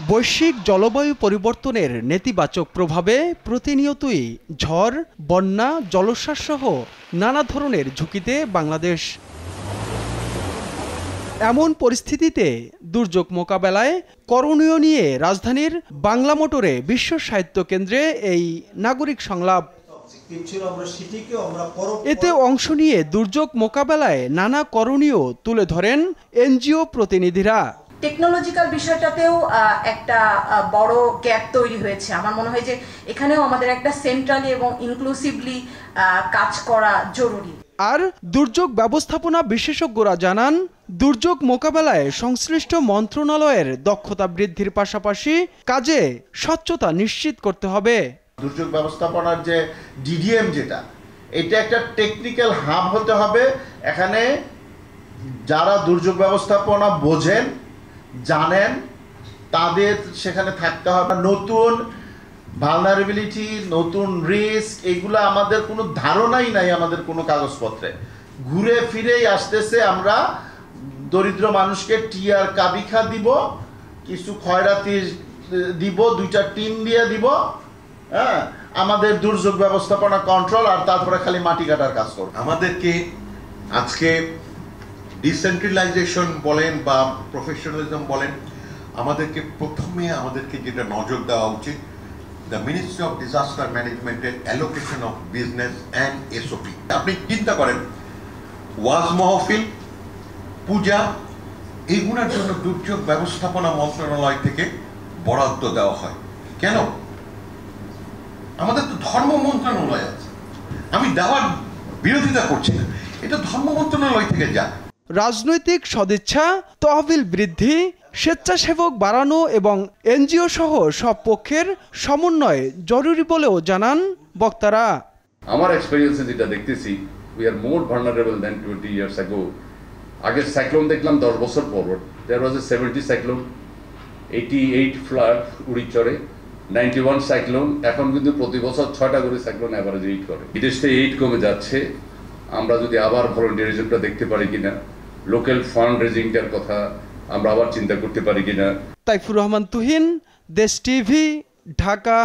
বৈশ্বিক জলবায়ু পরিবর্তনের নেতিবাচক প্রভাবে প্রতিনিয়তই ঝড়, বন্যা, জলোচ্ছ্বাস সহ নানা ধরনের ঝুঁকিতে বাংলাদেশ। এমন পরিস্থিতিতে দুর্যোগ মোকাবেলায় করণীয় নিয়ে রাজধানীর বাংলা মোটরে বিশ্ব সাহিত্য কেন্দ্রে এই নাগরিক সংলাপ। এতে অংশ নিয়ে দুর্যোগ মোকাবেলায় নানা করণীয় তুলে ধরেন এনজিও প্রতিনিধিরা। টেকনোলজিক্যাল বিষয়টাতেও একটা বড় গ্যাপ তৈরি হয়েছে। আমার মনে হয় যে এখানেও আমাদের একটা সেন্ট্রালি এবং ইনক্লুসিভলি কাজ করা জরুরি। আর দুর্যোগ ব্যবস্থাপনা বিশেষজ্ঞরা জানান, দুর্যোগ মোকাবেলায় সংশ্লিষ্ট মন্ত্রণালয়ের দক্ষতা বৃদ্ধির পাশাপাশি কাজে স্বচ্ছতা নিশ্চিত করতে হবে। দুর্যোগ ব্যবস্থাপনার যে ডিডিএম যেটা, এটা একটা টেকনিক্যাল হাব হতে হবে। এখানে যারা দুর্যোগ ব্যবস্থাপনা বোঝেন, জানেন, তাদের সেখানে থাকতে হবে। নতুন ভালনারেবিলিটি, নতুন রিস্ক, এগুলো আমাদের কোনো ধারণাই নাই আমাদের কোনো কাগজপত্রে। ঘুরে ফিরেই আসতেছে আমরা দরিদ্র মানুষকে টিয়ার কাবিখা দিব, কিছু খয়রাতি দিব, 2টা টিন দিয়ে দিব, হ্যাঁ, আমাদের দুর্যোগ ব্যবস্থাপনা কন্ট্রোল, আর তারপরে খালি মাটি কাটার কাজ করব। আমাদেরকে আজকে ডিসেন্ট্রালাইজেশন বলেন বা প্রফেশনালিজম বলেন, আমাদেরকে যেটা নজর দেওয়া উচিত, দ্য মিনিস্ট্রি অফ ডিজাস্টার ম্যানেজমেন্টের allocation of business and SOP. আপনি চিন্তা করেন, ওয়াজ মাহফিল, পূজা, এইগুলোর জন্য দুর্যোগ ব্যবস্থাপনা মন্ত্রণালয় থেকে বরাদ্দ দেওয়া হয়। কেন? আমাদের তো ধর্ম মন্ত্রণালয় আছে। আমি দেওয়ার বিরোধিতা করছি না, এটা ধর্ম মন্ত্রণালয় থেকে যায়। রাজনৈতিক সদিচ্ছা, তহবিল বৃদ্ধি, স্বেচ্ছাসেবক বাড়ানো এবং এনজিও সহ সব পক্ষের সমন্বয় জরুরি বলেও জানান বক্তারা। আমার এক্সপেরিয়েন্সে যেটা দেখতেছি, we are more vulnerable than 20 years ago. আগের সাইক্লোন দেখলাম 10 বছর পর, দেয়ার ওয়াজ এ 70 সাইক্লোন, 88 ফ্লাড উড়িচরে, 91 সাইক্লোন। এখন কিন্তু প্রতি বছর 6টা করে সাইক্লোন অ্যাভারেজ 8 করে। বিদেশে 8 কমে যাচ্ছে। আমরা যদি আবার ভলান্টিয়ারিজমটা দেখতে পারি কিনা, লোকাল ফান্ড রেজিংটার কথা আমরা আবার চিন্তা করতে পারি কিনা। তাইফুর রহমান তুহিন, দেশ টিভি, ঢাকা।